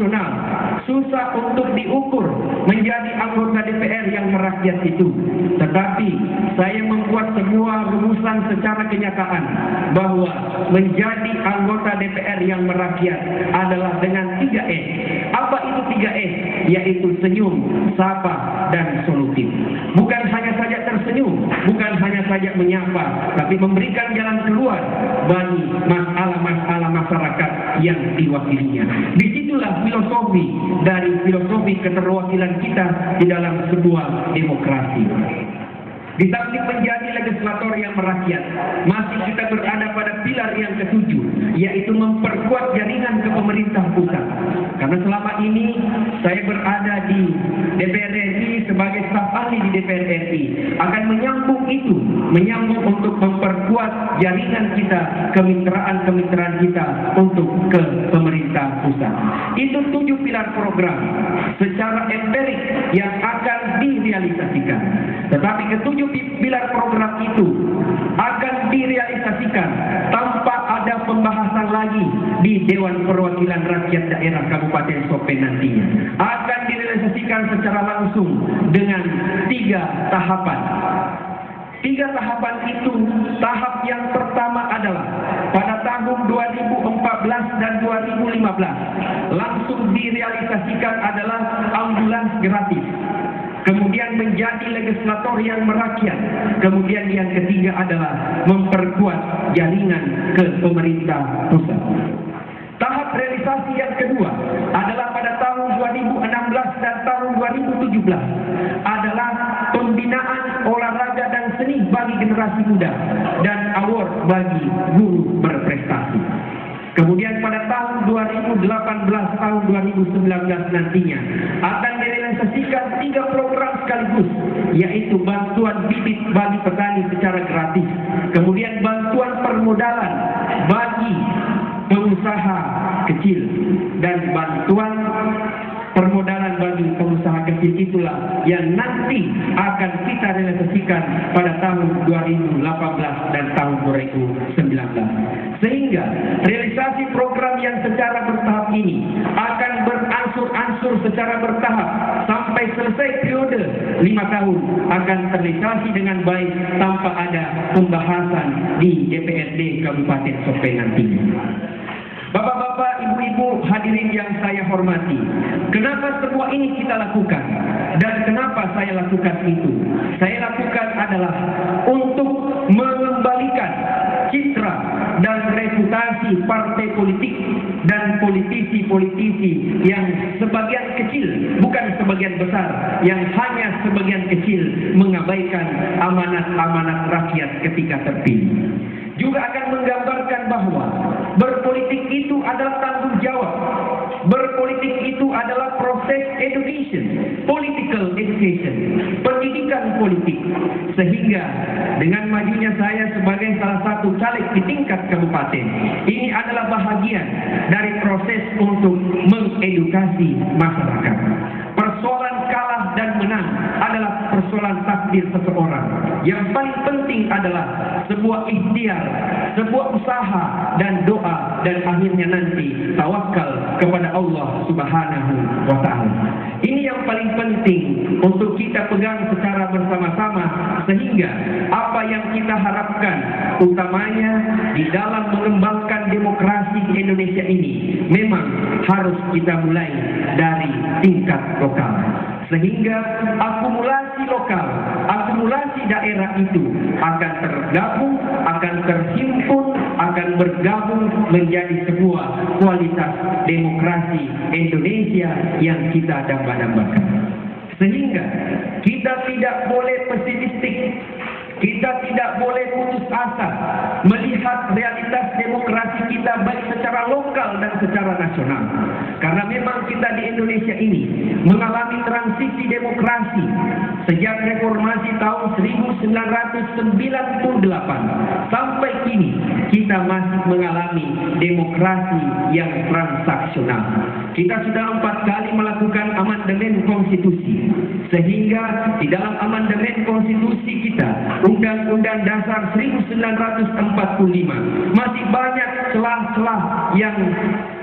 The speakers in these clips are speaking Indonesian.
nasional susah untuk diukur menjadi anggota DPR yang merakyat itu. Tetapi saya membuat sebuah rumusan secara kenyataan bahwa menjadi anggota DPR yang merakyat adalah dengan 3S. Apa itu 3S? Yaitu senyum, sapa, dan solutif. Bukan hanya saja tersenyum, bukan hanya saja menyapa, tapi memberikan jalan keluar bagi masalah-masalah masyarakat yang diwakilinya. Disitulah filosofi dari filosofi keterwakilan kita di dalam sebuah demokrasi. Di samping menjadi legislator yang merakyat, masih kita berada pada pilar yang ketujuh, yaitu memperkuat jaringan ke pemerintah pusat. Karena selama ini saya berada di DPR RI sebagai staf ahli di DPR RI, akan menyambung untuk memperkuat jaringan kita, kemitraan kita untuk ke pemerintah pusat. Itu 7 pilar program secara empirik yang akan direalisasikan. Tetapi ketujuh pilar program itu akan direalisasikan tanpa ada pembahasan lagi di Dewan Perwakilan Rakyat Daerah Kabupaten Sopen nantinya. Akan direalisasikan secara langsung dengan 3 tahapan. 3 tahapan itu, tahap yang pertama adalah pada tahun 2014 dan 2015 langsung direalisasikan adalah ambulans gratis. Kemudian menjadi legislator yang merakyat. Kemudian yang ketiga adalah memperkuat jaringan ke pemerintah pusat. Tahap realisasi yang kedua adalah pada tahun 2016 dan tahun 2017 adalah pembinaan olahraga dan seni bagi generasi muda dan award bagi guru berprestasi. Kemudian pada tahun 2018, tahun 2019 nantinya akan direalisasikan 3 program sekaligus, yaitu bantuan bibit bagi petani secara gratis, kemudian bantuan permodalan bagi pengusaha kecil, dan bantuan permodalan bagi pengusaha kecil itulah yang nanti akan kita realisasikan pada tahun 2018 dan tahun 2019. Sehingga realisasi program yang secara bertahap ini akan beransur-ansur secara bertahap sampai selesai periode 5 tahun akan terrealisasi dengan baik tanpa ada pembahasan di DPRD Kabupaten Sopen nantinya. Bapak-bapak, ibu-ibu hadirin yang saya hormati, kenapa semua ini kita lakukan? Dan kenapa saya lakukan itu? Saya lakukan adalah untuk mengembalikan citra dan reputasi partai politik dan politisi-politisi yang sebagian kecil, bukan sebagian besar, yang hanya sebagian kecil mengabaikan amanat-amanat rakyat ketika terpilih. Juga akan menggambarkan bahwa berpolitik itu adalah tanggung jawab. Berpolitik itu adalah proses education, political education, pendidikan politik. Sehingga dengan majunya saya sebagai salah satu caleg di tingkat kabupaten, ini adalah bahagian dari proses untuk mengedukasi masyarakat. Persoalan kalah dan menang adalah persoalan takdir seseorang. Yang paling penting adalah sebuah ikhtiar, sebuah usaha dan doa, dan akhirnya nanti tawakal kepada Allah Subhanahu wa Ta'ala. Ini yang paling penting untuk kita pegang secara bersama-sama, sehingga apa yang kita harapkan utamanya di dalam mengembangkan demokrasi di Indonesia ini memang harus kita mulai dari tingkat lokal. Sehingga akumulasi lokal, akumulasi daerah itu akan tergabung, akan terhimpun, akan bergabung menjadi sebuah kualitas demokrasi Indonesia yang kita dambakan. Sehingga kita tidak boleh pesimistik, kita tidak boleh putus asa melihat realitas demokrasi kita baik secara lokal dan secara nasional. Karena memang kita di Indonesia ini mengalami transisi demokrasi sejak reformasi tahun 1998 sampai kini kita masih mengalami demokrasi yang transaksional. Kita sudah 4 kali melakukan amandemen konstitusi, sehingga di dalam amandemen konstitusi kita, Undang-Undang Dasar 1945, masih banyak celah-celah yang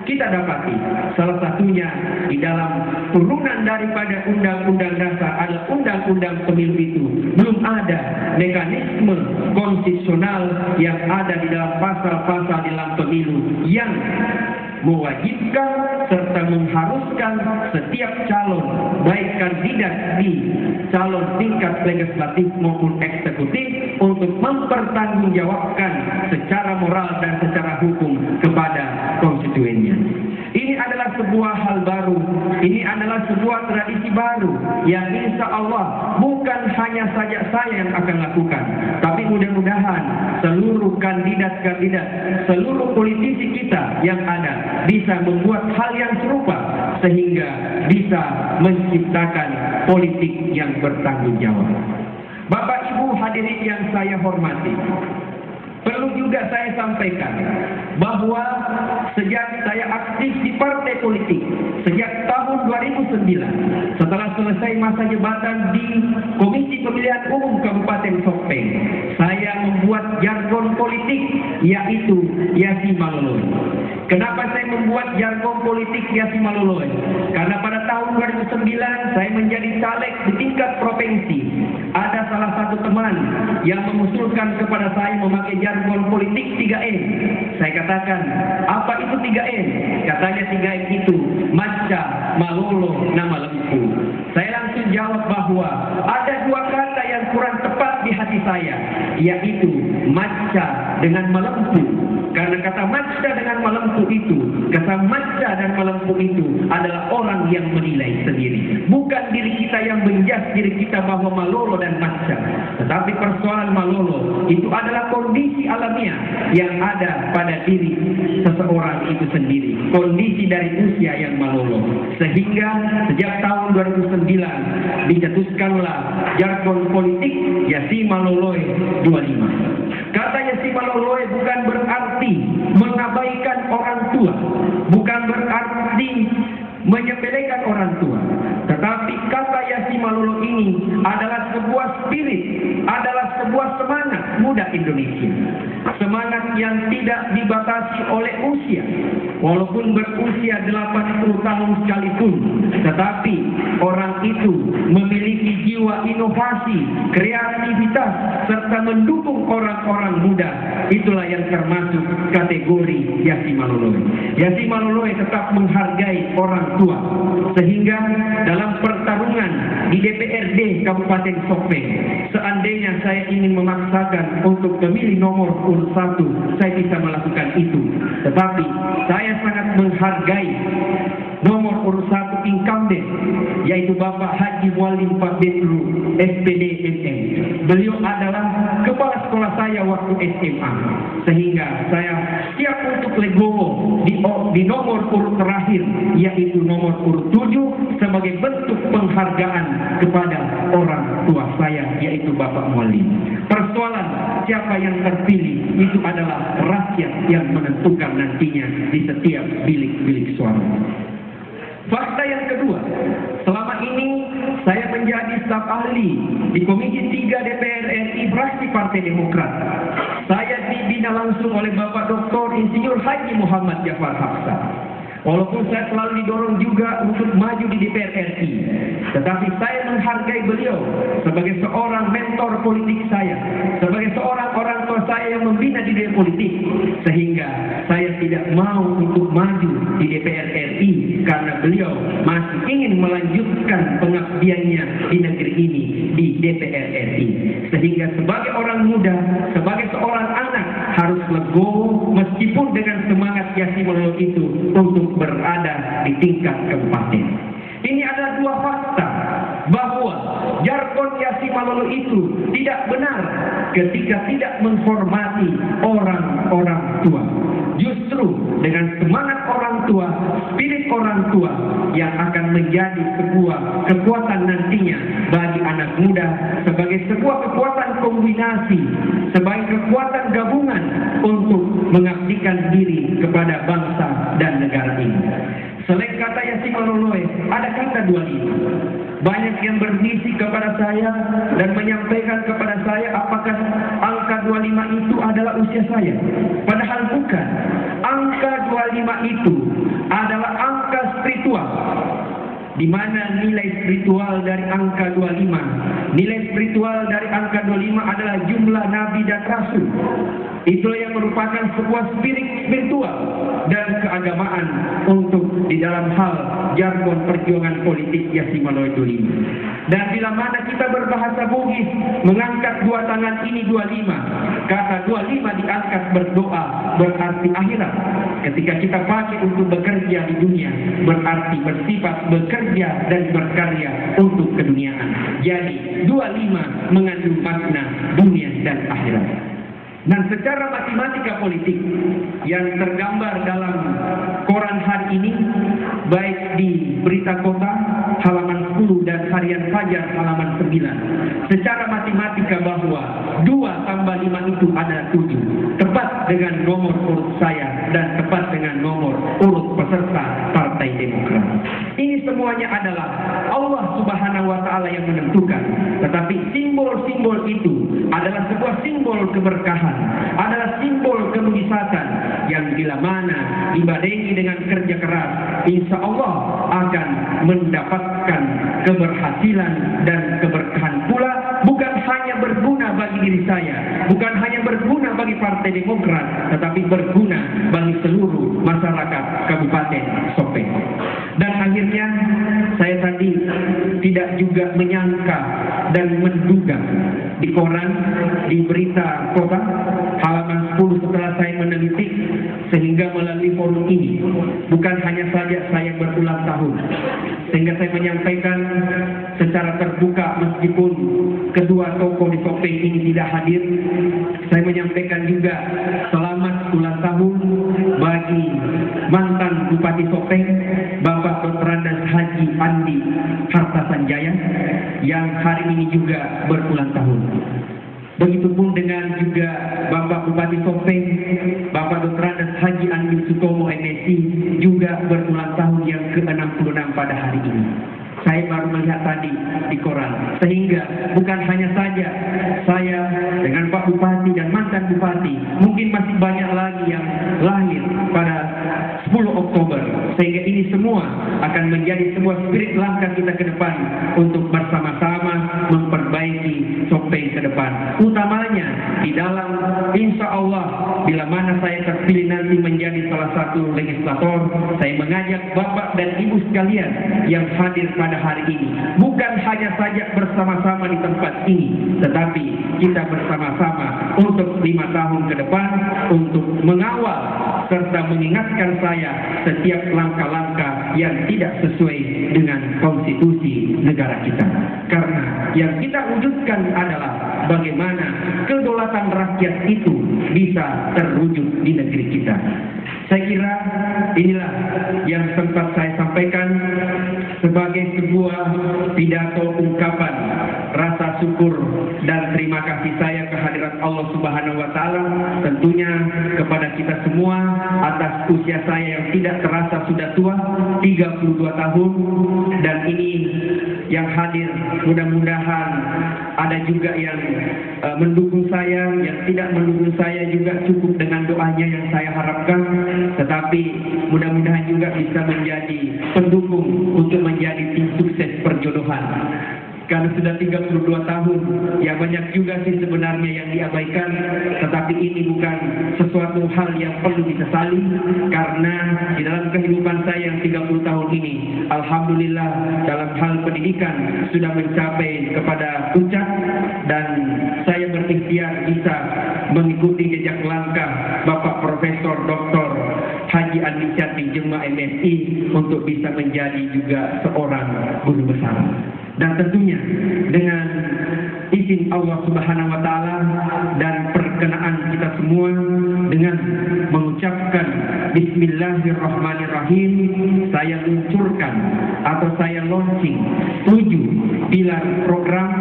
kita dapati salah satunya di dalam turunan daripada Undang-Undang Dasar adalah Undang-Undang Pemilu itu. Belum ada mekanisme konstitusional yang ada di dalam pasal-pasal di dalam pemilu yang mewajibkan serta mengharuskan setiap calon, baik kandidat di calon tingkat legislatif maupun eksekutif, untuk mempertanggungjawabkan secara moral dan secara hukum kepada konstituennya. Ini adalah sebuah hal baru, ini adalah sebuah tradisi baru yang insya Allah bukan hanya saja saya yang akan lakukan, tapi mudah-mudahan seluruh kandidat-kandidat, seluruh politisi kita yang ada bisa membuat hal yang serupa sehingga bisa menciptakan politik yang bertanggung jawab. Bapak Ibu hadirin yang saya hormati, perlu juga saya sampaikan bahwa sejak saya aktif di partai politik, sejak tahun 2009, setelah selesai masa jabatan di Komisi Pemilihan Umum Kabupaten Sopeng, saya membuat jargon politik, yaitu Yasi Maloloy. Kenapa saya membuat jargon politik Yasi Maloloy? Karena pada tahun 2009 saya menjadi caleg di tingkat provinsi. Ada salah satu teman yang mengusulkan kepada saya memakai jargon politik 3M. Saya katakan, apa itu 3M? Katanya 3M itu Maca, Malolo, Nama Lempu. Saya langsung jawab bahwa ada dua kata yang kurang tepat di hati saya, yaitu Maca dengan Melempu. Karena kata Maca dengan Melempu itu, kata Maca dan Melempu itu adalah orang yang menilai sendiri. Bukan diri kita yang menjas diri kita bahwa Malolo dan Maca. Tetapi persoalan Malolo itu adalah kondisi alamiah yang ada pada diri seseorang itu sendiri. Kondisi dari usia yang Malolo. Sehingga sejak tahun 2009 dicetuskanlah jargon politik Yasi Maloloy 25. Kata Yasi Maloloy bukan berarti mengabaikan orang tua, bukan berarti menyepelekan orang tua, tetapi kata Yasi Malolo ini adalah sebuah spirit, adalah sebuah semangat muda Indonesia, semangat yang tidak dibatasi oleh usia. Walaupun berusia 80 tahun sekalipun, tetapi orang itu memiliki jiwa inovasi, kreativitas, serta mendukung orang-orang muda. Itulah yang termasuk kategori Yasi Maloloy. Yasi Maloloy tetap menghargai orang tua, sehingga dalam pertarungan di DPRD Kabupaten Sopeng, seandainya saya ingin memaksakan untuk memilih nomor urut 1, saya bisa melakukan itu. Tetapi saya sangat menghargai nomor urut 1 incumbent, yaitu Bapak Haji Mualim Pak Bedru, SPD MM. Beliau adalah kepala sekolah saya waktu SMA, sehingga saya siap untuk legowo di nomor urut terakhir, yaitu nomor urut 7, sebagai bentuk penghargaan kepada orang tua saya, yaitu Bapak Mualim. Persoalan siapa yang terpilih itu adalah rakyat yang menentukan nantinya di setiap bilik-bilik suara. Fakta yang kedua, selama ini saya menjadi staf ahli di Komisi 3 DPR RI fraksi Partai Demokrat. Saya dibina langsung oleh Bapak Dr. Insinyur Haji Muhammad Jafar Hafsah. Walaupun saya selalu didorong juga untuk maju di DPR RI, tetapi saya menghargai beliau sebagai seorang mentor politik saya, sebagai seorang orang tua saya yang membina di dunia politik, sehingga saya tidak mau untuk maju di DPR RI karena beliau masih ingin melanjutkan pengabdiannya di negeri ini di DPR RI. Sehingga sebagai orang muda, sebagai seorang anak harus legowo meskipun dengan semangat Yasi Maloloy itu untuk berada di tingkat kabupaten. Ini adalah dua fakta bahwa jargon Yasi Maloloy itu tidak benar ketika tidak menghormati orang-orang tua. Justru dengan semangat orang tua, spirit orang tua yang akan menjadi sebuah kekuatan nantinya bagi anak muda, sebagai sebuah kekuatan kombinasi, sebagai kekuatan gabungan untuk mengabdikan diri kepada bangsa dan negara ini. Selain kata Yasi Maloloy, ada kata 25. Banyak yang berbisik kepada saya dan menyampaikan kepada saya apakah angka 25 itu adalah usia saya. Padahal bukan. angka 25 itu adalah angka spiritual, di mana nilai spiritual dari angka 25, nilai spiritual dari angka 25 adalah jumlah nabi dan rasul. Itulah yang merupakan sebuah spiritual dan keagamaan untuk di dalam hal jargon perjuangan politik Yasimaloy 25. Dan bila mana kita berbahasa Bugis mengangkat dua tangan ini 25, kata 25 diangkat berdoa berarti akhirat. Ketika kita pakai untuk bekerja di dunia berarti bersifat bekerja dan berkarya untuk keduniaan. Jadi 25 mengandung makna dunia dan akhirat. Dan secara matematika politik yang tergambar dalam koran hari ini, baik di Berita Kota halaman 10 dan Harian Fajar halaman 9, secara matematika bahwa 2 tambah 5 itu adalah 7, tepat dengan nomor urut saya dan tepat dengan nomor urut peserta Partai Demokrat. Ini semuanya adalah Allah Subhanahu wa Ta'ala yang menentukan, tetapi simbol-simbol itu adalah sebuah simbol keberkahan, adalah simbol kemunisatan yang bila mana dibarengi dengan kerja keras, insya Allah akan mendapatkan keberhasilan dan keberkahan pula, bukan hanya berguna bagi diri saya, bukan hanya berguna bagi Partai Demokrat, tetapi berguna bagi seluruh masyarakat Kabupaten Sopeng. Dan akhirnya saya tadi tidak juga menyangka dan menduga di koran, di Berita Kota halaman 10 setelah saya meneliti, sehingga melalui forum ini bukan hanya saja saya berulang tahun, sehingga saya menyampaikan secara terbuka meskipun kedua tokoh di Sopeng ini tidak hadir, saya menyampaikan juga selamat ulang tahun bagi mantan Bupati Sopeng Bapak Dr. Andes Haji Andi Harta Sanjaya yang hari ini juga berulang tahun. Begitupun dengan juga Bapak Bupati Sopeng Bapak Dr. Andes Haji Andi Sutomo MSI juga berulang tahun yang ke-66 pada hari ini. Saya baru melihat tadi di koran, sehingga bukan hanya saja saya dengan Pak Bupati dan mantan Bupati, mungkin masih banyak lagi yang lahir pada 10 Oktober, sehingga ini semua akan menjadi sebuah spirit langkah kita ke depan untuk bersama-sama memperbaiki Sopeng ke depan, utamanya di dalam insya Allah bila mana saya terpilih nanti menjadi salah satu legislator, saya mengajak Bapak dan Ibu sekalian yang hadir pada hari ini, bukan hanya saja bersama-sama di tempat ini, tetapi kita bersama-sama untuk 5 tahun ke depan untuk mengawal serta mengingatkan saya setiap langkah-langkah yang tidak sesuai dengan konstitusi negara kita. Karena yang kita wujudkan adalah bagaimana kedaulatan rakyat itu bisa terwujud di negeri kita. Saya kira inilah yang sempat saya sampaikan sebagai sebuah pidato ungkapan rasa syukur dan terima kasih saya kehadirat Allah Subhanahu wa Ta'ala, tentunya kepada kita semua atas usia saya yang tidak terasa sudah tua, 32 tahun, dan ini yang hadir mudah-mudahan ada juga yang mendukung saya, yang tidak mendukung saya juga cukup dengan doanya yang saya harapkan, tetapi mudah-mudahan juga bisa menjadi pendukung untuk menjadi tim sukses perjodohan. Karena sudah 32 tahun, ya banyak juga sih sebenarnya yang diabaikan, tetapi ini bukan sesuatu hal yang perlu disesali, karena di dalam kehidupan saya yang 30 tahun ini, alhamdulillah dalam hal pendidikan sudah mencapai kepada puncak, dan saya berikhtiar bisa mengikuti jejak langkah Bapak Profesor Dr. Haji Andi Cati Jema MSI untuk bisa menjadi juga seorang guru besar. Dan tentunya dengan izin Allah Subhanahu wa Ta'ala dan perkenaan kita semua, dengan mengucapkan Bismillahirrahmanirrahim, saya luncurkan atau saya launching 7 pilar program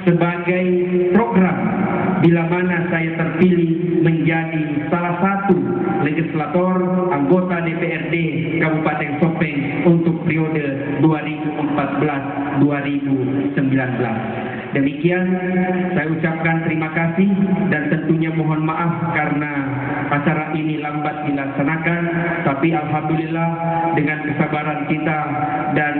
sebagai program bila mana saya terpilih menjadi salah satu legislator anggota DPRD Kabupaten Sopeng untuk periode 2014-2019. Demikian saya ucapkan terima kasih dan tentunya mohon maaf karena acara ini lambat dilaksanakan, tapi alhamdulillah dengan kesabaran kita dan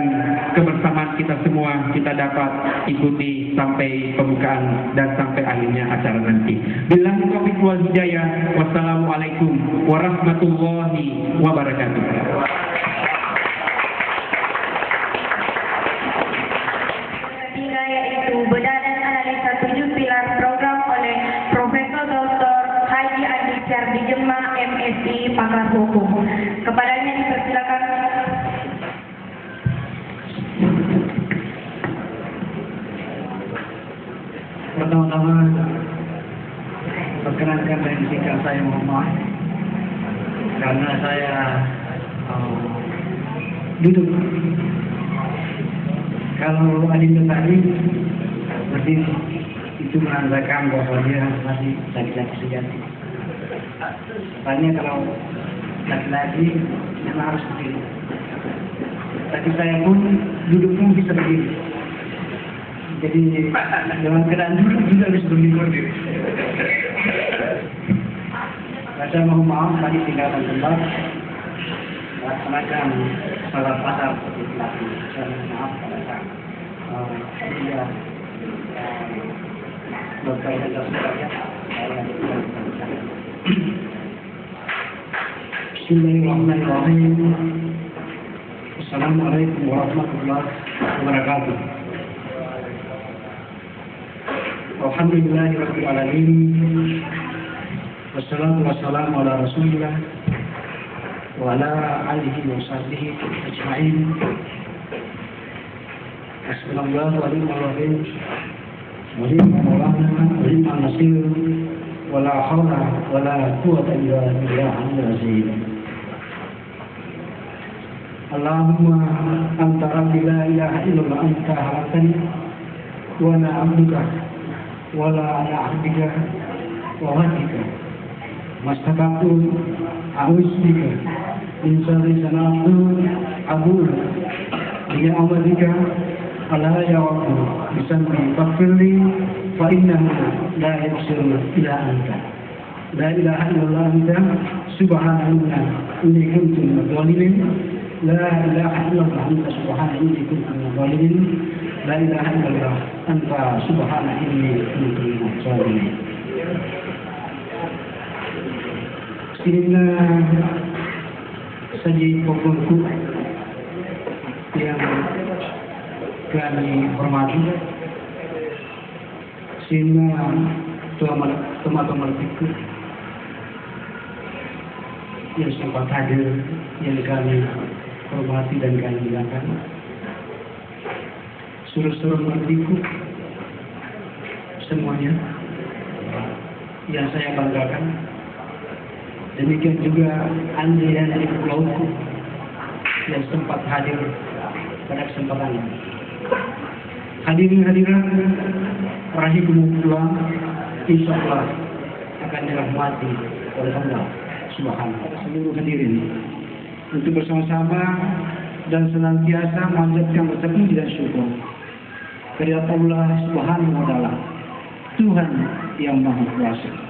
kebersamaan kita semua kita dapat ikuti sampai pembukaan dan sampai akhirnya acara nanti. Billahi taufiq wal hidayah. Wassalamualaikum warahmatullahi wabarakatuh. Yaitu Bedanan Analisa 7 Pilar Program oleh Profesor Dr. Haji Andi Syardi Jema, MSI, Pakar Hukum. Kepadanya dipersilakan. Pertama-tama perkenankan dan sikap saya mohon maaf karena saya duduk. Kalau Adinda tadi berdiri itu menandakan bahwa dia masih laki-laki sejati. Tanya kalau laki-laki memang harus berdiri. Tapi saya pun duduk pun bisa berdiri. Jadi dalam keadaan duduk juga harus berdiri. Saya mohon maaf tadi tinggalkan tempat. Laksanakan salah pasar seperti itu. Saya mohon maaf pada saat dia berkaitan dengan sebagainya. Bismillahirrahmanirrahim. Assalamualaikum warahmatullahi wabarakatuh. Alhamdulillahirabbil alamin. Wassalatu wassalamu ala Rasulillah wa ala alihi wa sahbihi ajma'in. Hasbunallahu wa ni'mal wakeel. Wa ni'mal mawla wa ni'mal nasir. Wa la haula wa la quwwata illa billahil azim. Allahumma anta rabbi la ilaha illallah anta khalaqtani wa ana 'abduka wa la ana 'abdika wa wadika mastabaqtu a'udzubika min syarri sana'tu abul bi amadika ala ya rabbi bisambi faghfirli fa innahu la yaghfiru illa anta la ilaha illallah anta subhanaka inni kuntu minadh dhalimin la ilaha illallah anta subhanaka inni kuntu minadh dhalimin la ilaha illallah anta subhanaka inni kuntu minadh dhalimin. Sehingga saja pokokku yang kami hormati, sehingga teman-teman itu yang sempat hadir yang kami hormati dan kami banggakan, suruh-suruh mertiku semuanya yang saya banggakan. Demikian juga Andi dan adik pulauku yang sempat hadir pada kesempatan ini. Hadirin-hadirat rahimahullah, insya Allah akan dirahmati oleh Allah Subhanahu wa taala. Seluruh hadirin untuk bersama-sama dan senantiasa memanjatkan rasa puji dan syukur kepada Allah Subhanahu wa taala, Tuhan yang Maha Kuasa.